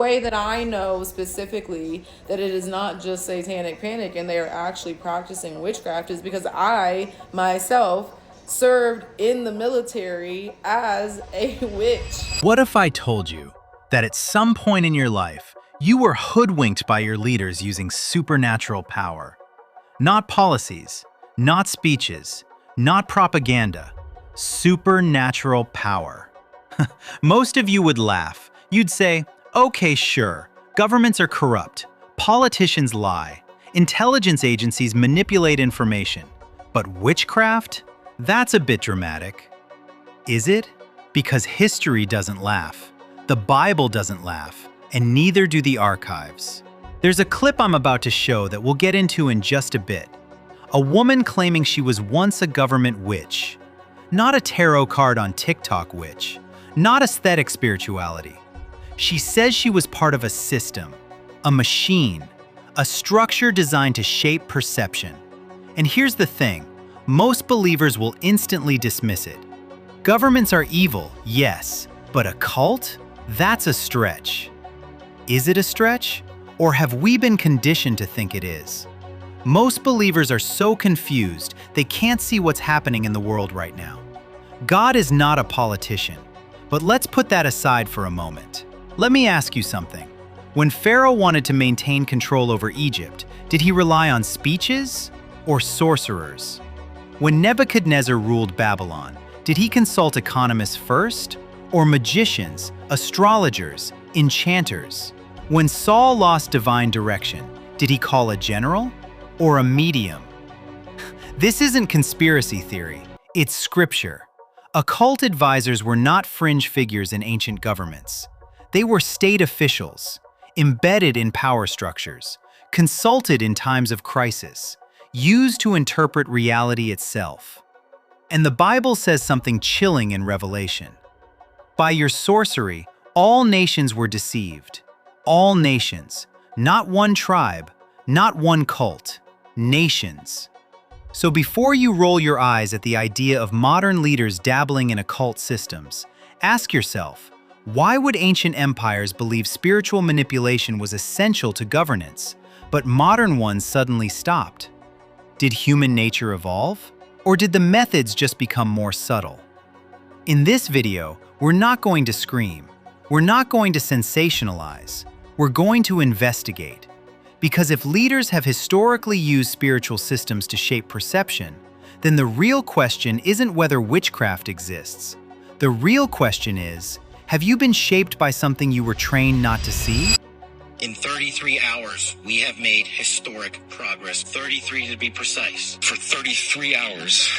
Way that I know specifically that it is not just satanic panic and they are actually practicing witchcraft is because I myself served in the military as a witch. What if I told you that at some point in your life, you were hoodwinked by your leaders using supernatural power? Not policies, not speeches, not propaganda, supernatural power. Most of you would laugh. You'd say, okay, sure, governments are corrupt, politicians lie, intelligence agencies manipulate information, but witchcraft? That's a bit dramatic. Is it? Because history doesn't laugh, the Bible doesn't laugh, and neither do the archives. There's a clip I'm about to show that we'll get into in just a bit. A woman claiming she was once a government witch. Not a tarot card on TikTok witch. Not aesthetic spirituality. She says she was part of a system, a machine, a structure designed to shape perception. And here's the thing, most believers will instantly dismiss it. Governments are evil, yes, but a cult? That's a stretch. Is it a stretch? Or have we been conditioned to think it is? Most believers are so confused they can't see what's happening in the world right now. God is not a politician, but let's put that aside for a moment. Let me ask you something. When Pharaoh wanted to maintain control over Egypt, did he rely on speeches or sorcerers? When Nebuchadnezzar ruled Babylon, did he consult economists first or magicians, astrologers, enchanters? When Saul lost divine direction, did he call a general or a medium? This isn't conspiracy theory, it's scripture. Occult advisors were not fringe figures in ancient governments. They were state officials, embedded in power structures, consulted in times of crisis, used to interpret reality itself. And the Bible says something chilling in Revelation. By your sorcery, all nations were deceived. All nations, not one tribe, not one cult, nations. So before you roll your eyes at the idea of modern leaders dabbling in occult systems, ask yourself, why would ancient empires believe spiritual manipulation was essential to governance, but modern ones suddenly stopped? Did human nature evolve? Or did the methods just become more subtle? In this video, we're not going to scream. We're not going to sensationalize. We're going to investigate. Because if leaders have historically used spiritual systems to shape perception, then the real question isn't whether witchcraft exists. The real question is, have you been shaped by something you were trained not to see? In 33 hours, we have made historic progress. 33 to be precise. For 33 hours,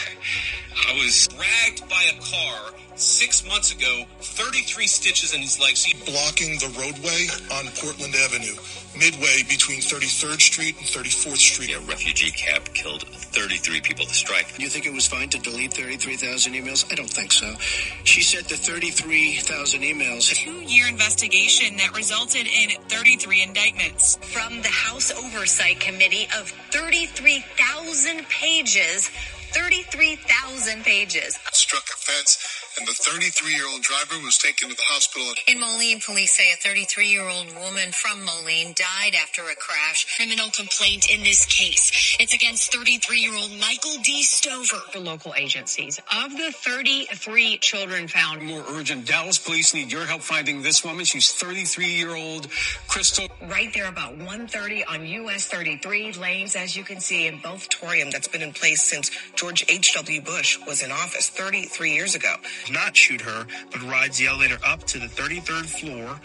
I was dragged by a car 6 months ago, 33 stitches in his legs. Blocking the roadway on Portland Avenue, midway between 33rd Street and 34th Street. A refugee camp killed 33 people. The strike. You think it was fine to delete 33,000 emails? I don't think so. She said the 33,000 emails. 2-year investigation that resulted in 33 indictments. From the House Oversight Committee of 33,000 pages. 33,000 pages. Struck a fence, and the 33-year-old driver was taken to the hospital. In Moline, police say a 33-year-old woman from Moline died after a crash. Criminal complaint in this case. It's against 33-year-old Michael D. Stover. For local agencies. Of the 33 children found. More urgent. Dallas police need your help finding this woman. She's 33-year-old Crystal. Right there about 1:30 on US 33 lanes, as you can see in both. Moratorium that's been in place since George H.W. Bush was in office 33 years ago. Not shoot her, but rides the elevator up to the 33rd floor.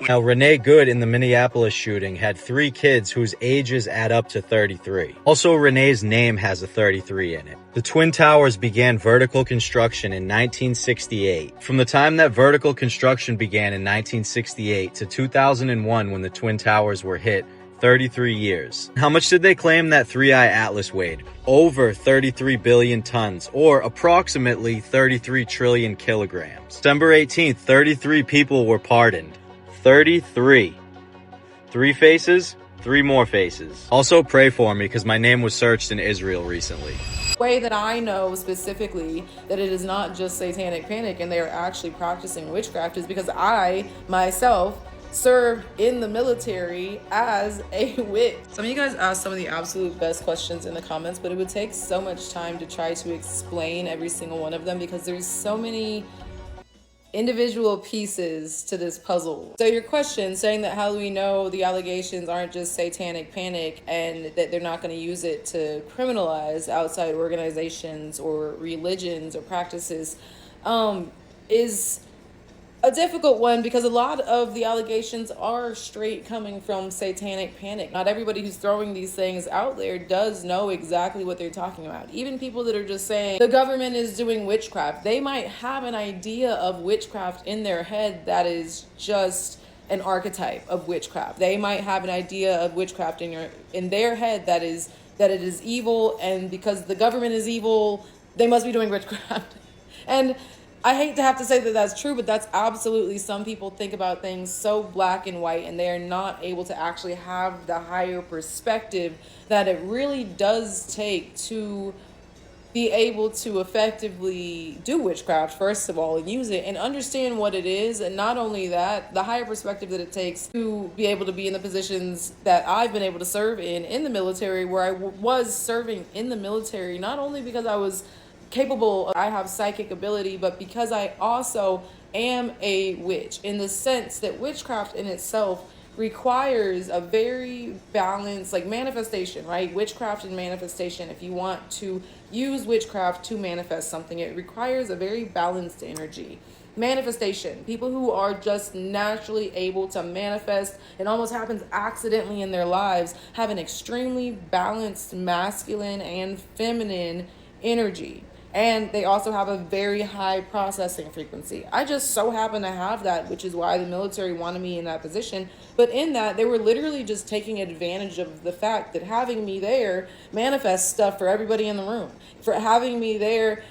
Now, Renee Good in the Minneapolis shooting had 3 kids whose ages add up to 33. Also, Renee's name has a 33 in it. The Twin Towers began vertical construction in 1968. From the time that vertical construction began in 1968 to 2001 when the Twin Towers were hit, 33 years. How much did they claim that 3-Eye Atlas weighed? Over 33 billion tons, or approximately 33 trillion kilograms. December 18th, 33 people were pardoned. 33. 3 faces, 3 more faces. Also pray for me because my name was searched in Israel recently. Way that I know specifically that it is not just satanic panic and they are actually practicing witchcraft is because I myself served in the military as a witch. Some of you guys asked some of the absolute best questions in the comments, but it would take so much time to try to explain every single one of them because there's so many individual pieces to this puzzle. So your question saying that how do we know the allegations aren't just satanic panic and that they're not going to use it to criminalize outside organizations or religions or practices is a difficult one because a lot of the allegations are straight coming from satanic panic. Not everybody who's throwing these things out there does know exactly what they're talking about. Even people that are just saying the government is doing witchcraft, they might have an idea of witchcraft in their head that is just an archetype of witchcraft. They might have an idea of witchcraft in their head that it is evil, and because the government is evil, they must be doing witchcraft. And I hate to have to say that that's true, but that's absolutely, some people think about things so black and white and they are not able to actually have the higher perspective that it really does take to be able to effectively do witchcraft, first of all, and use it and understand what it is. And not only that, the higher perspective that it takes to be able to be in the positions that I've been able to serve in the military, where I was serving in the military, not only because I was capable, I have psychic ability, but because I also am a witch, in the sense that witchcraft in itself requires a very balanced, like, manifestation, right? Witchcraft and manifestation, if you want to use witchcraft to manifest something, it requires a very balanced energy. Manifestation, people who are just naturally able to manifest, it almost happens accidentally in their lives, have an extremely balanced masculine and feminine energy. And they also have a very high processing frequency. I just so happen to have that, which is why the military wanted me in that position. But in that, they were literally just taking advantage of the fact that having me there manifests stuff for everybody in the room. For having me there,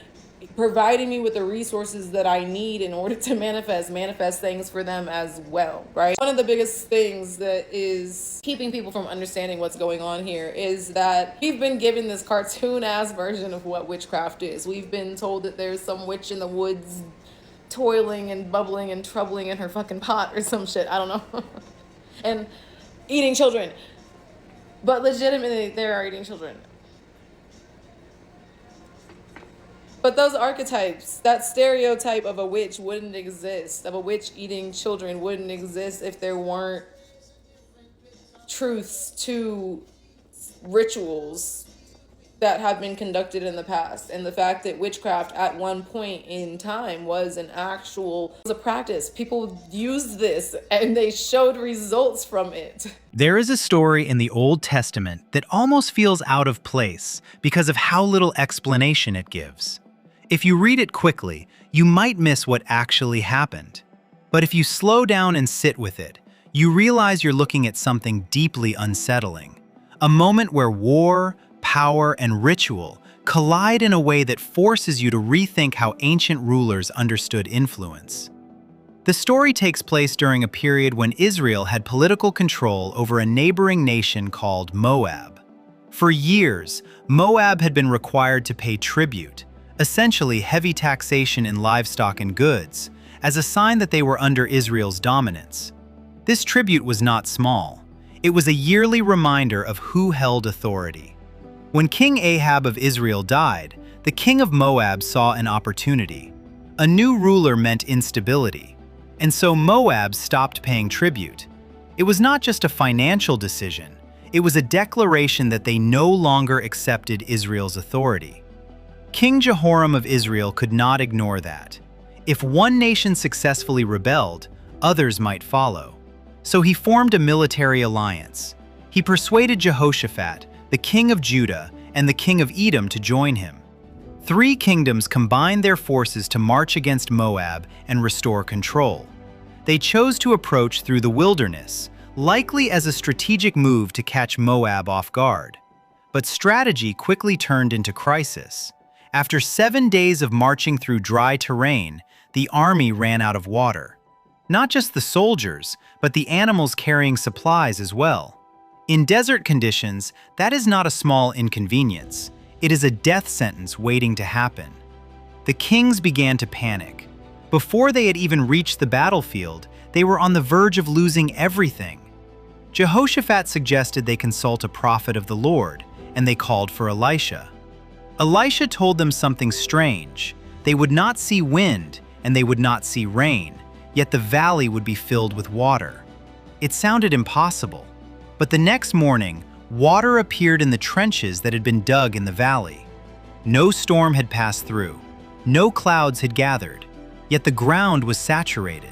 providing me with the resources that I need in order to manifest things for them as well, right? One of the biggest things that is keeping people from understanding what's going on here is that we've been given this cartoon-ass version of what witchcraft is. We've been told that there's some witch in the woods toiling and bubbling and troubling in her fucking pot or some shit, I don't know. And eating children. But legitimately, they are eating children. But those archetypes, that stereotype of a witch wouldn't exist, of a witch eating children wouldn't exist if there weren't truths to rituals that have been conducted in the past. And the fact that witchcraft at one point in time was a practice. People used this and they showed results from it. There is a story in the Old Testament that almost feels out of place because of how little explanation it gives. If you read it quickly, you might miss what actually happened. But if you slow down and sit with it, you realize you're looking at something deeply unsettling. A moment where war, power, and ritual collide in a way that forces you to rethink how ancient rulers understood influence. The story takes place during a period when Israel had political control over a neighboring nation called Moab. For years, Moab had been required to pay tribute, essentially heavy taxation in livestock and goods, as a sign that they were under Israel's dominance. This tribute was not small. It was a yearly reminder of who held authority. When King Ahab of Israel died, the king of Moab saw an opportunity. A new ruler meant instability, and so Moab stopped paying tribute. It was not just a financial decision, it was a declaration that they no longer accepted Israel's authority. King Jehoram of Israel could not ignore that. If one nation successfully rebelled, others might follow. So he formed a military alliance. He persuaded Jehoshaphat, the king of Judah, and the king of Edom to join him. 3 kingdoms combined their forces to march against Moab and restore control. They chose to approach through the wilderness, likely as a strategic move to catch Moab off guard. But strategy quickly turned into crisis. After 7 days of marching through dry terrain, the army ran out of water. Not just the soldiers, but the animals carrying supplies as well. In desert conditions, that is not a small inconvenience. It is a death sentence waiting to happen. The kings began to panic. Before they had even reached the battlefield, they were on the verge of losing everything. Jehoshaphat suggested they consult a prophet of the Lord, and they called for Elisha. Elisha told them something strange. They would not see wind, and they would not see rain, yet the valley would be filled with water. It sounded impossible. But the next morning, water appeared in the trenches that had been dug in the valley. No storm had passed through. No clouds had gathered, yet the ground was saturated.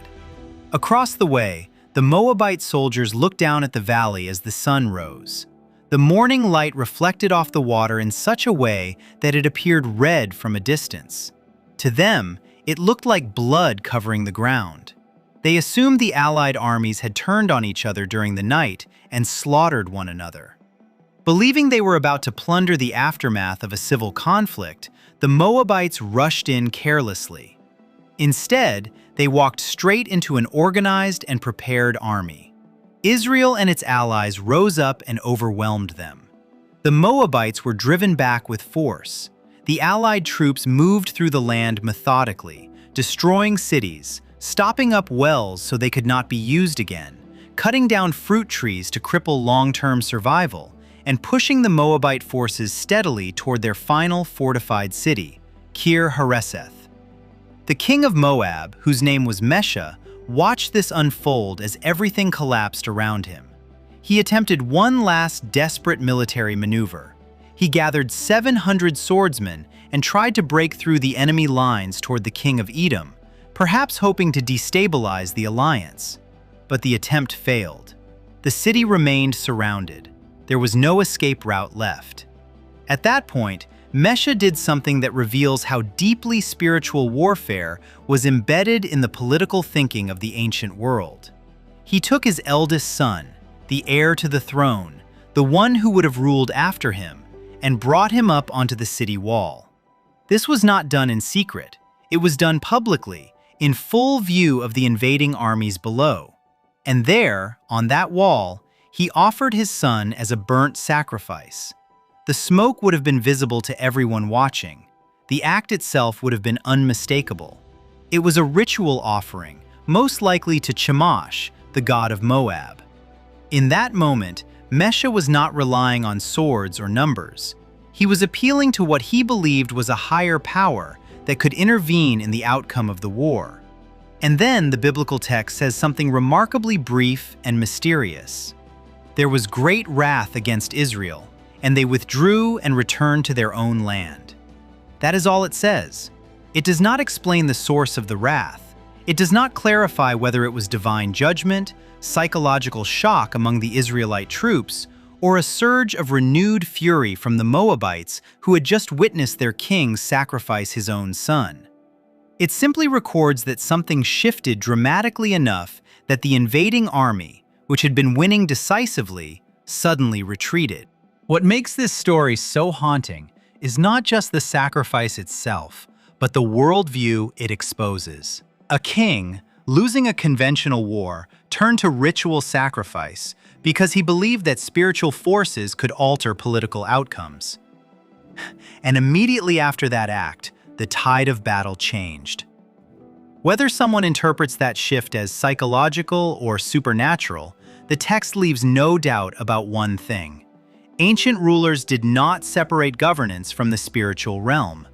Across the way, the Moabite soldiers looked down at the valley as the sun rose. The morning light reflected off the water in such a way that it appeared red from a distance. To them, it looked like blood covering the ground. They assumed the allied armies had turned on each other during the night and slaughtered one another. Believing they were about to plunder the aftermath of a civil conflict, the Moabites rushed in carelessly. Instead, they walked straight into an organized and prepared army. Israel and its allies rose up and overwhelmed them. The Moabites were driven back with force. The allied troops moved through the land methodically, destroying cities, stopping up wells so they could not be used again, cutting down fruit trees to cripple long-term survival, and pushing the Moabite forces steadily toward their final fortified city, Kir Hareseth. The king of Moab, whose name was Mesha, watched this unfold as everything collapsed around him. He attempted one last desperate military maneuver. He gathered 700 swordsmen and tried to break through the enemy lines toward the king of Edom, perhaps hoping to destabilize the alliance. But the attempt failed. The city remained surrounded. There was no escape route left. At that point, Mesha did something that reveals how deeply spiritual warfare was embedded in the political thinking of the ancient world. He took his eldest son, the heir to the throne, the one who would have ruled after him, and brought him up onto the city wall. This was not done in secret. It was done publicly, in full view of the invading armies below. And there, on that wall, he offered his son as a burnt sacrifice. The smoke would have been visible to everyone watching. The act itself would have been unmistakable. It was a ritual offering, most likely to Chemosh, the god of Moab. In that moment, Mesha was not relying on swords or numbers. He was appealing to what he believed was a higher power that could intervene in the outcome of the war. And then the biblical text says something remarkably brief and mysterious. There was great wrath against Israel, and they withdrew and returned to their own land. That is all it says. It does not explain the source of the wrath. It does not clarify whether it was divine judgment, psychological shock among the Israelite troops, or a surge of renewed fury from the Moabites who had just witnessed their king sacrifice his own son. It simply records that something shifted dramatically enough that the invading army, which had been winning decisively, suddenly retreated. What makes this story so haunting is not just the sacrifice itself, but the worldview it exposes. A king, losing a conventional war, turned to ritual sacrifice because he believed that spiritual forces could alter political outcomes. And immediately after that act, the tide of battle changed. Whether someone interprets that shift as psychological or supernatural, the text leaves no doubt about one thing. Ancient rulers did not separate governance from the spiritual realm.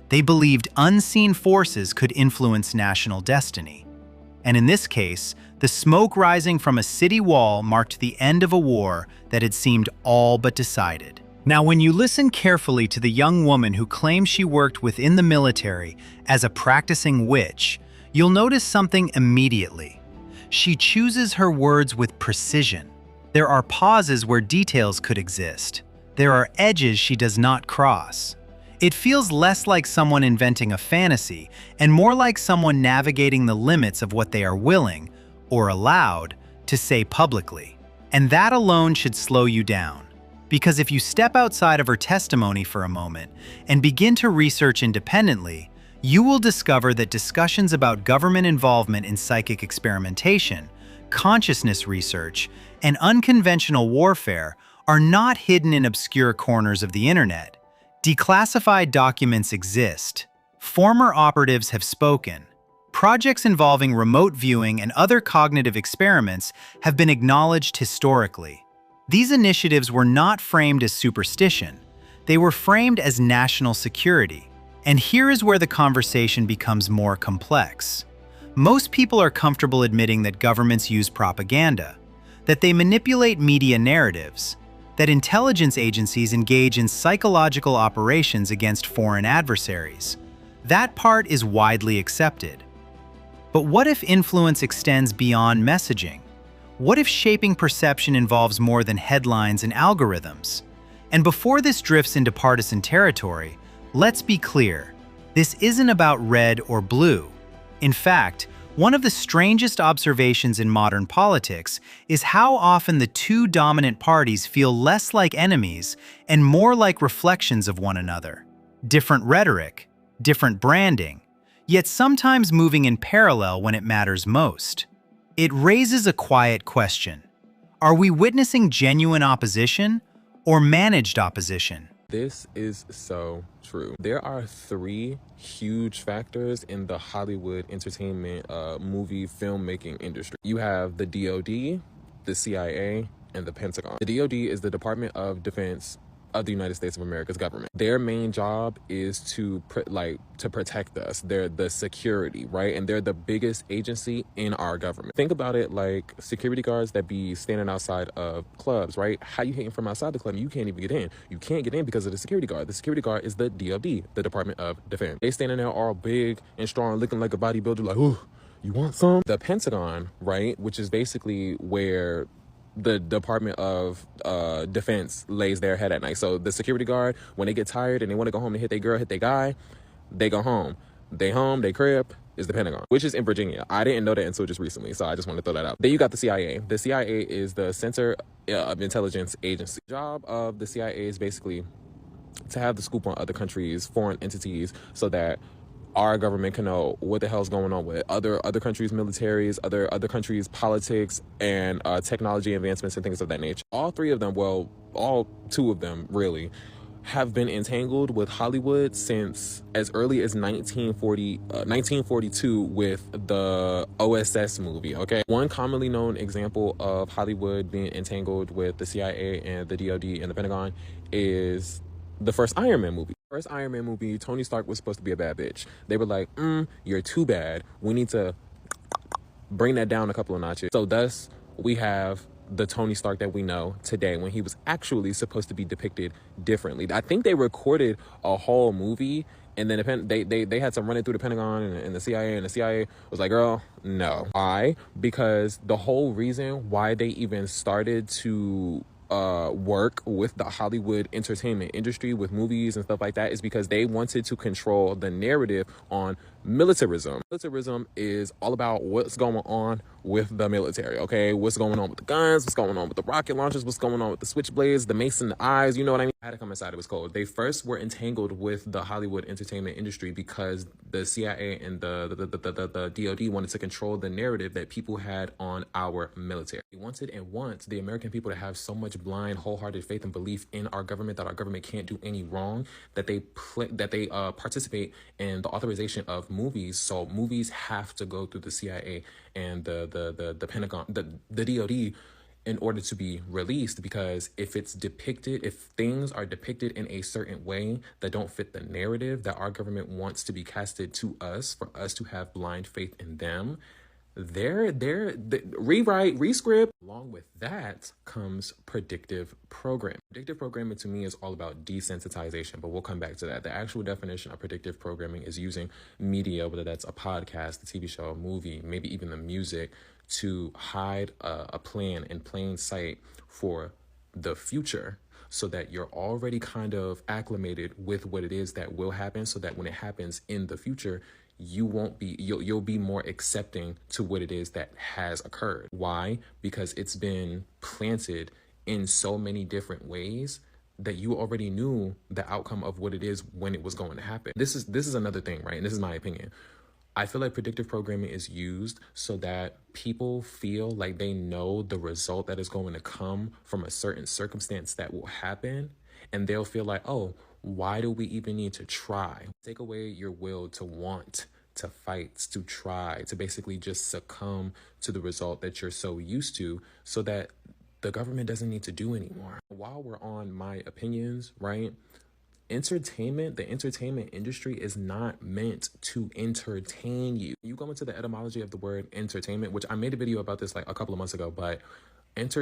They believed unseen forces could influence national destiny. And in this case, the smoke rising from a city wall marked the end of a war that had seemed all but decided. Now, when you listen carefully to the young woman who claims she worked within the military as a practicing witch, you'll notice something immediately. She chooses her words with precision. There are pauses where details could exist. There are edges she does not cross. It feels less like someone inventing a fantasy and more like someone navigating the limits of what they are willing, or allowed, to say publicly. And that alone should slow you down. Because if you step outside of her testimony for a moment and begin to research independently, you will discover that discussions about government involvement in psychic experimentation, consciousness research, and unconventional warfare are not hidden in obscure corners of the internet. Declassified documents exist. Former operatives have spoken. projects involving remote viewing and other cognitive experiments have been acknowledged historically. These initiatives were not framed as superstition. They were framed as national security. And here is where the conversation becomes more complex. Most people are comfortable admitting that governments use propaganda, that they manipulate media narratives, that intelligence agencies engage in psychological operations against foreign adversaries. That part is widely accepted. But what if influence extends beyond messaging? What if shaping perception involves more than headlines and algorithms? And before this drifts into partisan territory, let's be clear, this isn't about red or blue. In fact, one of the strangest observations in modern politics is how often the two dominant parties feel less like enemies and more like reflections of one another. Different rhetoric, different branding, yet sometimes moving in parallel when it matters most. It raises a quiet question. Are we witnessing genuine opposition or managed opposition? This is so true. There are three huge factors in the Hollywood entertainment, movie filmmaking industry. You have the DoD, the CIA, and the Pentagon. The DoD is the Department of Defense of the United States of America's government. Their main job is to protect us. They're the security, right? And they're the biggest agency in our government. Think about it like security guards that be standing outside of clubs, right? How you hating from outside the club? You can't even get in. You can't get in because of the security guard. The security guard is the DoD, the Department of Defense. They standing there all big and strong, looking like a bodybuilder, like, ooh, you want some? The Pentagon, right? Which is basically where the Department of Defense lays their head at night. So the security guard, when they get tired and they want to go home and hit their girl, hit their guy, they go home. They crib is the Pentagon, which is in Virginia. I didn't know that until just recently, so I just want to throw that out. Then you got the CIA. The CIA is the Center of Intelligence Agency. The job of the CIA is basically to have the scoop on other countries, foreign entities, so that our government can know what the hell's going on with other countries' militaries, other countries' politics, and technology advancements and things of that nature. All three of them, well, all two of them really, have been entangled with Hollywood since as early as 1942 with the OSS movie, okay? One commonly known example of Hollywood being entangled with the CIA and the DoD and the Pentagon is the first Iron Man movie. First Iron Man movie, Tony Stark was supposed to be a bad bitch. They were like, you're too bad. We need to bring that down a couple of notches. So thus, we have the Tony Stark that we know today when he was actually supposed to be depicted differently. I think they recorded a whole movie and then they had to run it through the Pentagon and the CIA was like, girl, no. Why? Because the whole reason why they even started to work with the Hollywood entertainment industry with movies and stuff like that is because they wanted to control the narrative on militarism. Militarism is all about what's going on with the military, okay? What's going on with the guns, what's going on with the rocket launchers, what's going on with the switchblades, the mace in the eyes, you know what I mean? I had to come inside, it was cold. They first were entangled with the Hollywood entertainment industry because the CIA and the DoD wanted to control the narrative that people had on our military. They wanted and want the American people to have so much blind, wholehearted faith and belief in our government that our government can't do any wrong, that they participate in the authorization of movies. So movies have to go through the CIA and the Pentagon, the DoD, in order to be released, because if things are depicted in a certain way that don't fit the narrative that our government wants to be casted to us, for us to have blind faith in them, they're rewrite, rescript. Along with that comes predictive programming. Predictive programming to me is all about desensitization, but we'll come back to that. The actual definition of predictive programming is using media, whether that's a podcast, a TV show, a movie, maybe even the music, to hide a plan in plain sight for the future, so that you're already kind of acclimated with what it is that will happen, so that when it happens in the future, you'll be more accepting to what it is that has occurred. Why? Because it's been planted in so many different ways that you already knew the outcome of what it is when it was going to happen. This is another thing, right? And this is my opinion. I feel like predictive programming is used so that people feel like they know the result that is going to come from a certain circumstance that will happen. And they'll feel like, oh, why do we even need to try? Take away your will to want to fight, to try, to basically just succumb to the result that you're so used to, so that the government doesn't need to do anymore. While we're on my opinions, right? The entertainment industry is not meant to entertain you. You go into the etymology of the word entertainment, which I made a video about this like a couple of months ago, but to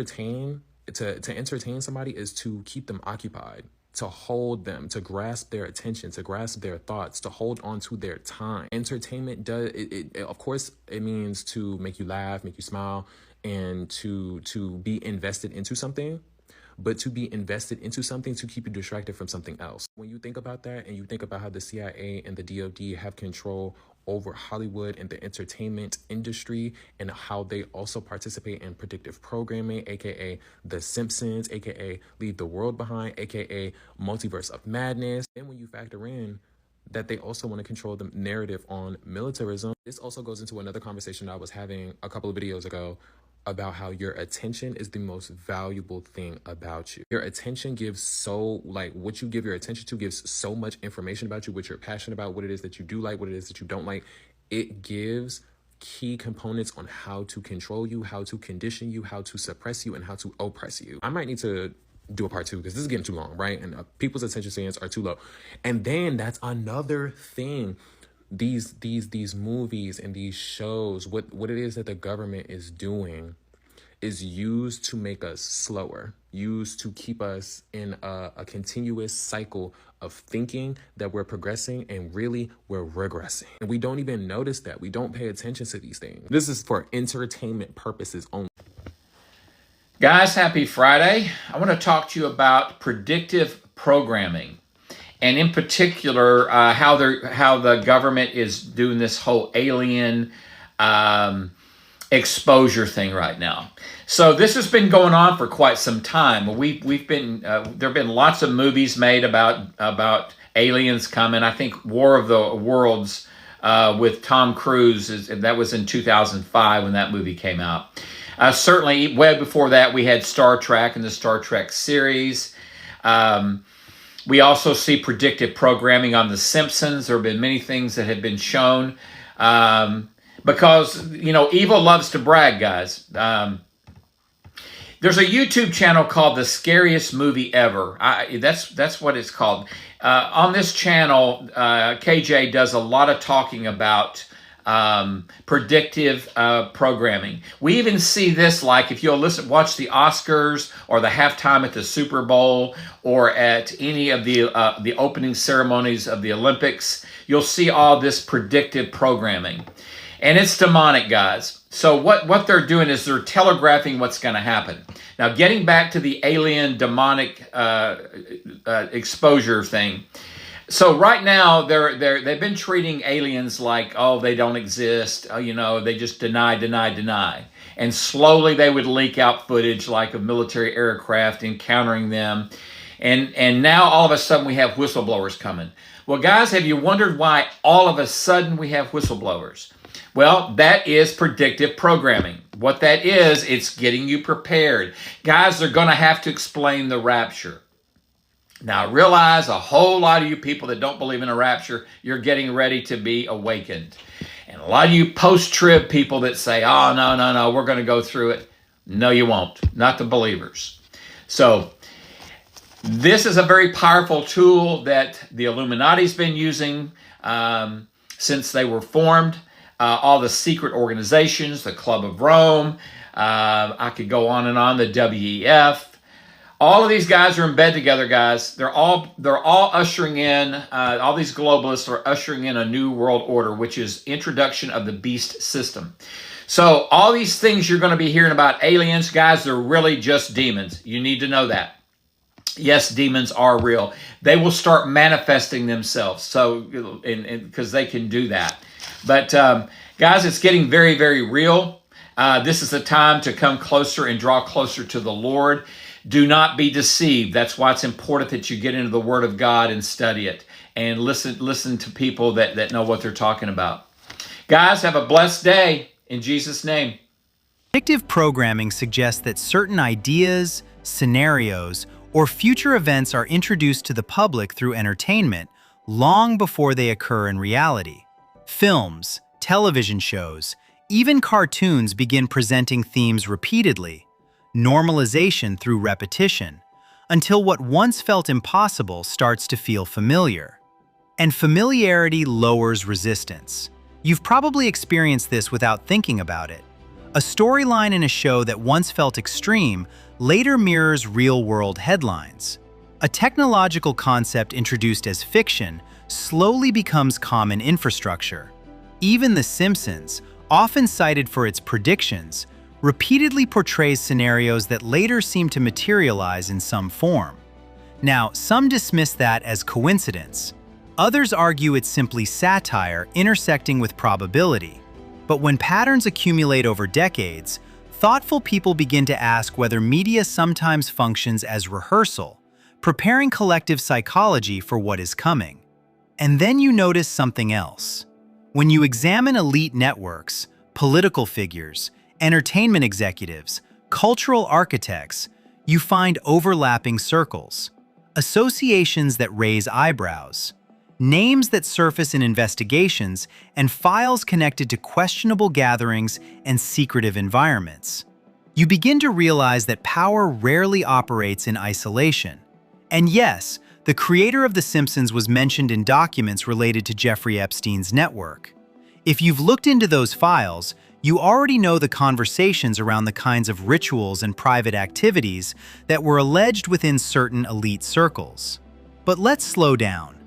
entertain somebody is to keep them occupied, to hold them, to grasp their attention, to grasp their thoughts, to hold on to their time. Entertainment does it of course it means to make you laugh, make you smile, and to be invested into something, but to be invested into something to keep you distracted from something else. When you think about that, and you think about how the CIA and the DoD have control over Hollywood and the entertainment industry, and how they also participate in predictive programming, aka The Simpsons, aka Leave the World Behind, aka Multiverse of Madness. And when you factor in that they also want to control the narrative on militarism, this also goes into another conversation I was having a couple of videos ago about how your attention is the most valuable thing about you. Your attention gives what you give your attention to gives so much information about you, what you're passionate about, what it is that you do like, what it is that you don't like. It gives key components on how to control you, how to condition you, how to suppress you, and how to oppress you. I might need to do a part 2 because this is getting too long, right? And people's attention spans are too low. And then that's another thing. These movies and these shows, what it is that the government is doing is used to make us slower, used to keep us in a continuous cycle of thinking that we're progressing, and really we're regressing. And we don't even notice that. We don't pay attention to these things. This is for entertainment purposes only. Guys, happy Friday. I want to talk to you about predictive programming. And in particular, how the government is doing this whole alien exposure thing right now. So this has been going on for quite some time. We've been there have been lots of movies made about aliens coming. I think War of the Worlds with Tom Cruise, that was in 2005 when that movie came out. Certainly, way before that, we had Star Trek and the Star Trek series. We also see predictive programming on The Simpsons. There have been many things that have been shown because, evil loves to brag, guys. There's a YouTube channel called The Scariest Movie Ever. That's what it's called. On this channel, KJ does a lot of talking about predictive programming. We even see this, like if you'll watch the Oscars or the halftime at the Super Bowl or at any of the opening ceremonies of the Olympics, you'll see all this predictive programming. And it's demonic, guys. So what they're doing is they're telegraphing what's going to happen. Now, getting back to the alien demonic exposure thing. So right now, they've been treating aliens like, oh, they don't exist. They just deny. And slowly they would leak out footage like of military aircraft encountering them. And now all of a sudden we have whistleblowers coming. Well, guys, have you wondered why all of a sudden we have whistleblowers? Well, that is predictive programming. What that is, it's getting you prepared. Guys, they're going to have to explain the rapture. Now, realize a whole lot of you people that don't believe in a rapture, you're getting ready to be awakened. And a lot of you post-trib people that say, oh, no, we're going to go through it. No, you won't. Not the believers. So this is a very powerful tool that the Illuminati's been using since they were formed. All the secret organizations, the Club of Rome, I could go on and on, the WEF. All of these guys are in bed together, guys. They're all ushering in, all these globalists are ushering in a new world order, which is introduction of the beast system. So all these things you're going to be hearing about aliens, guys, they're really just demons. You need to know that. Yes, demons are real. They will start manifesting themselves. So, because they can do that. But guys, it's getting very, very real. This is the time to come closer and draw closer to the Lord. Do not be deceived. That's why it's important that you get into the Word of God and study it and listen to people that know what they're talking about. Guys, have a blessed day in Jesus' name. Predictive programming suggests that certain ideas, scenarios, or future events are introduced to the public through entertainment long before they occur in reality. Films, television shows, even cartoons begin presenting themes repeatedly, normalization through repetition, until what once felt impossible starts to feel familiar. And familiarity lowers resistance. You've probably experienced this without thinking about it. A storyline in a show that once felt extreme later mirrors real-world headlines. A technological concept introduced as fiction slowly becomes common infrastructure. Even The Simpsons, often cited for its predictions, repeatedly portrays scenarios that later seem to materialize in some form. Now, some dismiss that as coincidence. Others argue it's simply satire intersecting with probability. But when patterns accumulate over decades, thoughtful people begin to ask whether media sometimes functions as rehearsal, preparing collective psychology for what is coming. And then you notice something else. When you examine elite networks, political figures, entertainment executives, cultural architects, you find overlapping circles, associations that raise eyebrows, names that surface in investigations, and files connected to questionable gatherings and secretive environments. You begin to realize that power rarely operates in isolation. And yes, the creator of The Simpsons was mentioned in documents related to Jeffrey Epstein's network. If you've looked into those files, you already know the conversations around the kinds of rituals and private activities that were alleged within certain elite circles. But let's slow down.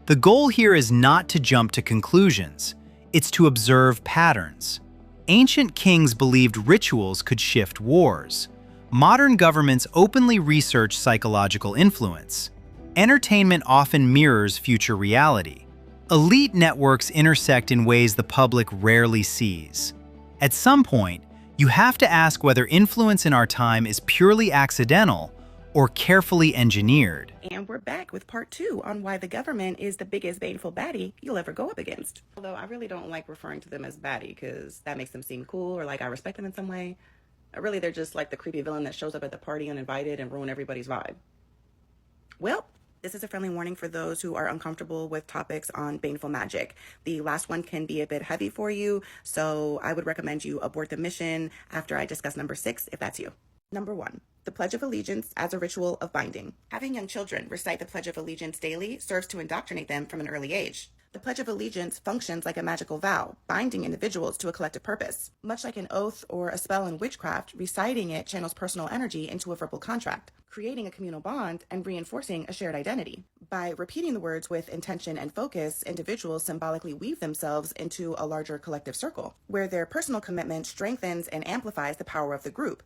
The goal here is not to jump to conclusions, it's to observe patterns. Ancient kings believed rituals could shift wars. Modern governments openly research psychological influence. Entertainment often mirrors future reality. Elite networks intersect in ways the public rarely sees. At some point, you have to ask whether influence in our time is purely accidental or carefully engineered. And we're back with part 2 on why the government is the biggest baneful baddie you'll ever go up against. Although I really don't like referring to them as baddie because that makes them seem cool or like I respect them in some way. Really, they're just like the creepy villain that shows up at the party uninvited and ruin everybody's vibe. Well, this is a friendly warning for those who are uncomfortable with topics on baneful magic. The last one can be a bit heavy for you, so I would recommend you abort the mission after I discuss number 6 if that's you. Number 1. The Pledge of Allegiance as a ritual of binding. Having young children recite the Pledge of Allegiance daily serves to indoctrinate them from an early age. The Pledge of Allegiance functions like a magical vow, binding individuals to a collective purpose. Much like an oath or a spell in witchcraft, reciting it channels personal energy into a verbal contract, creating a communal bond and reinforcing a shared identity. By repeating the words with intention and focus, individuals symbolically weave themselves into a larger collective circle, where their personal commitment strengthens and amplifies the power of the group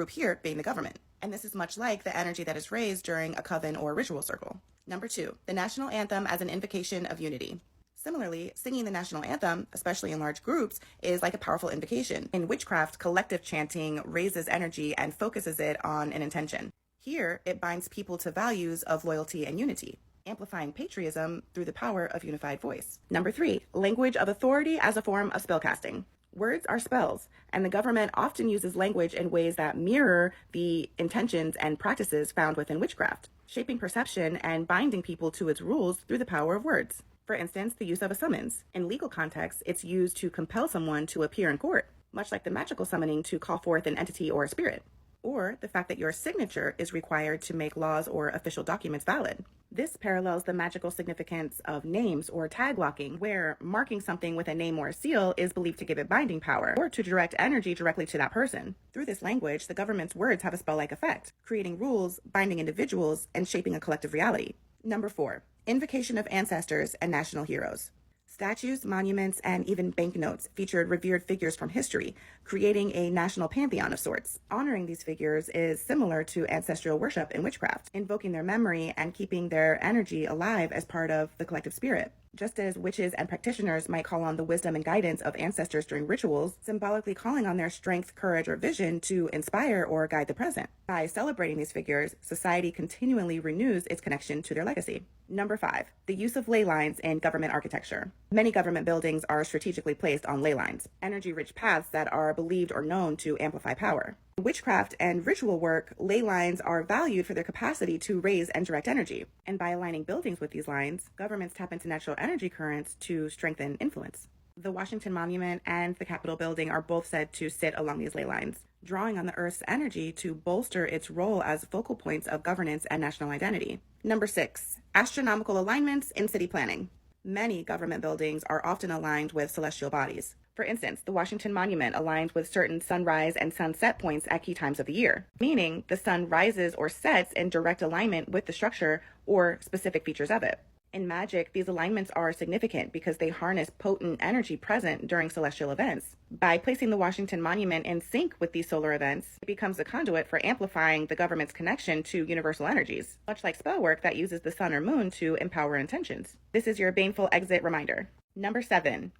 here being the government. And this is much like the energy that is raised during a coven or ritual circle. Number 2, the national anthem as an invocation of unity. Similarly, singing the national anthem, especially in large groups, is like a powerful invocation. In witchcraft, collective chanting raises energy and focuses it on an intention. Here, it binds people to values of loyalty and unity, amplifying patriotism through the power of unified voice. Number 3, language of authority as a form of spellcasting. Words are spells, and the government often uses language in ways that mirror the intentions and practices found within witchcraft, shaping perception and binding people to its rules through the power of words. For instance, the use of a summons. In legal contexts, it's used to compel someone to appear in court, much like the magical summoning to call forth an entity or a spirit, or the fact that your signature is required to make laws or official documents valid. This parallels the magical significance of names or tag locking, where marking something with a name or a seal is believed to give it binding power or to direct energy directly to that person. Through this language, the government's words have a spell-like effect, creating rules, binding individuals, and shaping a collective reality. Number 4, invocation of ancestors and national heroes. Statues, monuments, and even banknotes featured revered figures from history, creating a national pantheon of sorts. Honoring these figures is similar to ancestral worship in witchcraft, invoking their memory and keeping their energy alive as part of the collective spirit. Just as witches and practitioners might call on the wisdom and guidance of ancestors during rituals, symbolically calling on their strength, courage, or vision to inspire or guide the present. By celebrating these figures, society continually renews its connection to their legacy. Number 5, the use of ley lines in government architecture. Many government buildings are strategically placed on ley lines, energy-rich paths that are believed or known to amplify power. In witchcraft and ritual work, ley lines are valued for their capacity to raise and direct energy. And by aligning buildings with these lines, governments tap into natural energy currents to strengthen influence. The Washington Monument and the Capitol building are both said to sit along these ley lines, drawing on the Earth's energy to bolster its role as focal points of governance and national identity. Number 6, astronomical alignments in city planning. Many government buildings are often aligned with celestial bodies. For instance, the Washington Monument aligns with certain sunrise and sunset points at key times of the year, meaning the sun rises or sets in direct alignment with the structure or specific features of it. In magic, these alignments are significant because they harness potent energy present during celestial events. By placing the Washington Monument in sync with these solar events, it becomes a conduit for amplifying the government's connection to universal energies, much like spell work that uses the sun or moon to empower intentions. This is your baneful exit reminder. Number 7,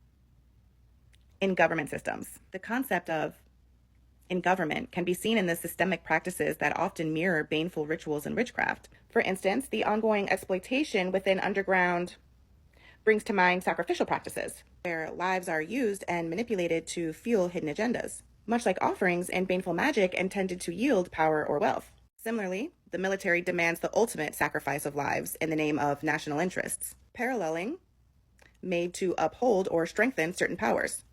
in government systems. The concept of in government can be seen in the systemic practices that often mirror baneful rituals and witchcraft. For instance, the ongoing exploitation within underground brings to mind sacrificial practices, where lives are used and manipulated to fuel hidden agendas, much like offerings in baneful magic intended to yield power or wealth. Similarly, the military demands the ultimate sacrifice of lives in the name of national interests, paralleling made to uphold or strengthen certain powers.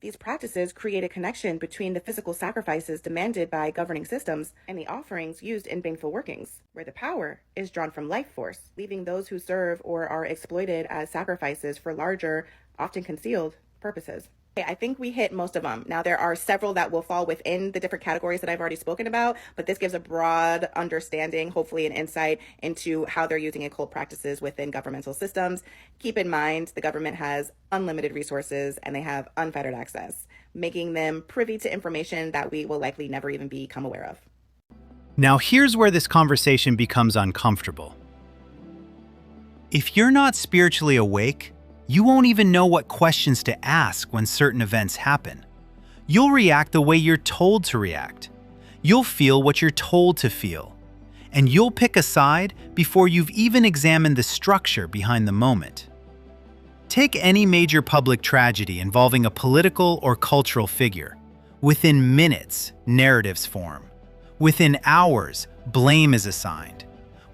These practices create a connection between the physical sacrifices demanded by governing systems and the offerings used in baneful workings, where the power is drawn from life force, leaving those who serve or are exploited as sacrifices for larger, often concealed, purposes. Okay, I think we hit most of them. Now, there are several that will fall within the different categories that I've already spoken about, but this gives a broad understanding, hopefully an insight into how they're using occult practices within governmental systems. Keep in mind, the government has unlimited resources and they have unfettered access, making them privy to information that we will likely never even become aware of. Now here's where this conversation becomes uncomfortable. If you're not spiritually awake, you won't even know what questions to ask when certain events happen. You'll react the way you're told to react. You'll feel what you're told to feel. And you'll pick a side before you've even examined the structure behind the moment. Take any major public tragedy involving a political or cultural figure. Within minutes, narratives form. Within hours, blame is assigned.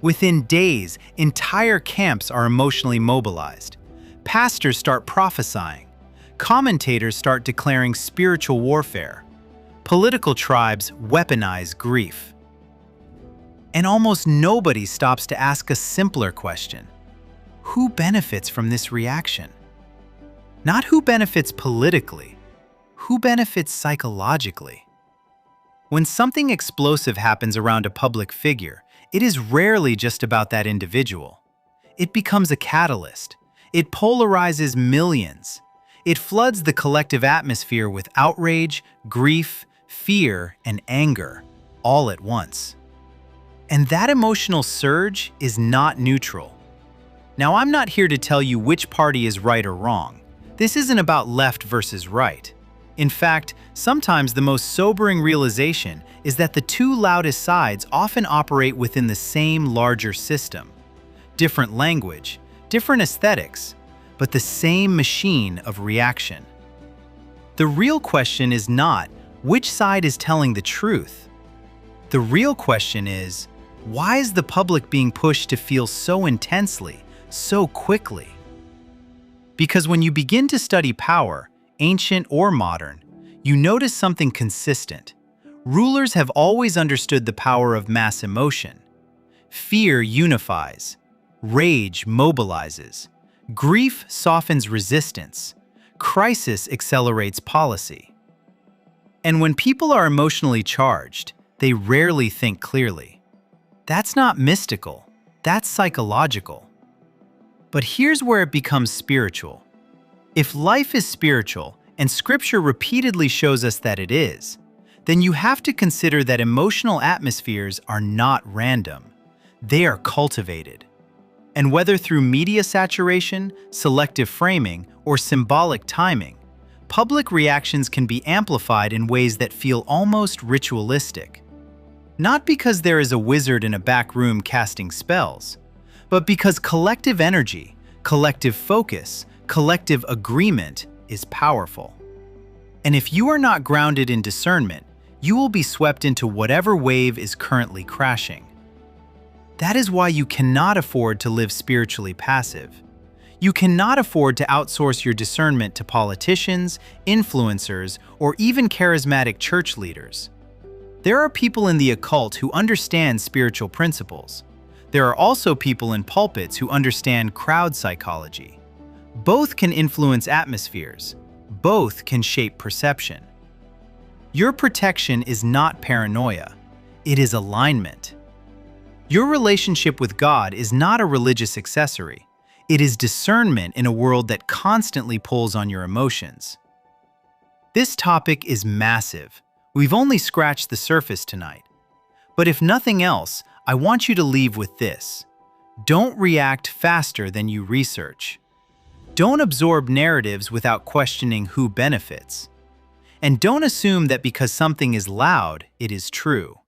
Within days, entire camps are emotionally mobilized. Pastors start prophesying. Commentators start declaring spiritual warfare. Political tribes weaponize grief. And almost nobody stops to ask a simpler question. Who benefits from this reaction? Not who benefits politically, who benefits psychologically? When something explosive happens around a public figure, it is rarely just about that individual. It becomes a catalyst. It polarizes millions. It floods the collective atmosphere with outrage, grief, fear, and anger, all at once. And that emotional surge is not neutral. Now, I'm not here to tell you which party is right or wrong. This isn't about left versus right. In fact, sometimes the most sobering realization is that the two loudest sides often operate within the same larger system. Different language, different aesthetics, but the same machine of reaction. The real question is not which side is telling the truth. The real question is, why is the public being pushed to feel so intensely, so quickly? Because when you begin to study power, ancient or modern, you notice something consistent. Rulers have always understood the power of mass emotion. Fear unifies. Rage mobilizes. Grief softens resistance. Crisis accelerates policy. And when people are emotionally charged, they rarely think clearly. That's not mystical, that's psychological. But here's where it becomes spiritual. If life is spiritual, and Scripture repeatedly shows us that it is, then you have to consider that emotional atmospheres are not random. They are cultivated. And whether through media saturation, selective framing, or symbolic timing, public reactions can be amplified in ways that feel almost ritualistic. Not because there is a wizard in a back room casting spells, but because collective energy, collective focus, collective agreement is powerful. And if you are not grounded in discernment, you will be swept into whatever wave is currently crashing. That is why you cannot afford to live spiritually passive. You cannot afford to outsource your discernment to politicians, influencers, or even charismatic church leaders. There are people in the occult who understand spiritual principles. There are also people in pulpits who understand crowd psychology. Both can influence atmospheres. Both can shape perception. Your protection is not paranoia. It is alignment. Your relationship with God is not a religious accessory. It is discernment in a world that constantly pulls on your emotions. This topic is massive. We've only scratched the surface tonight. But if nothing else, I want you to leave with this. Don't react faster than you research. Don't absorb narratives without questioning who benefits. And don't assume that because something is loud, it is true.